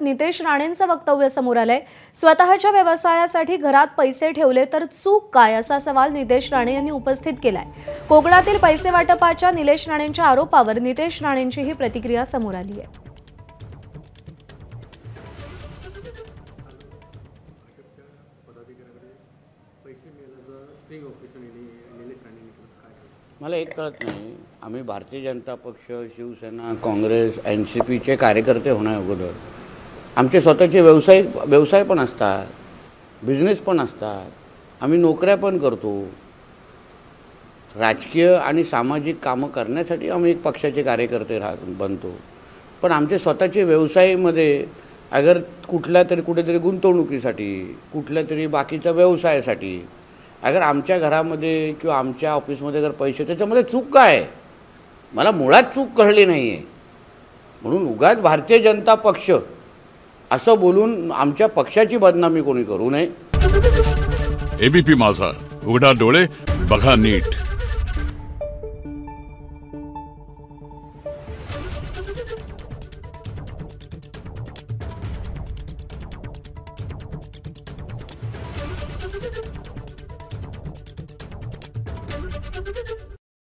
नितेश राणेंचं वक्तव्य समोर आलंय। स्वतःच्या व्यवसायासाठी घरात पैसे ठेवले तर चूक काय, असा सवाल नितेश राणे यांनी उपस्थित केलाय। कोकणातील पैसे वाटपाच्या निलेश राणेंच्या आरोपावर नितेश राणेंची ही प्रतिक्रिया समोर आली आहे। मला एक कळत नाही, आम्ही भारतीय जनता पक्ष, शिवसेना, काँग्रेस, NCPचे कार्यकर्ते होण्या अगोदर आमचे स्वतःचे व्यवसाय पण असतात, बिझनेस पण असतात, आम्ही नोकऱ्या पण करतो। राजकीय आणि सामाजिक कामं करण्यासाठी आम्ही एक पक्षाचे कार्यकर्ते बनतो, पण आमचे स्वतःचे व्यवसायामध्ये अगर कुठेतरी गुंतवणुकीसाठी, कुठल्यातरी बाकीच्या व्यवसायासाठी अगर आमच्या घरामध्ये किंवा आमच्या ऑफिसमध्ये अगर पैसे, त्याच्यामध्ये चूक काय? मला मुळात चूक कळली नाही आहे। म्हणून उगाच भारतीय जनता पक्ष असं बोलून आमच्या पक्षाची बदनामी कोणी करू नये। ABP माझा, उघडा डोळे बघा नीट।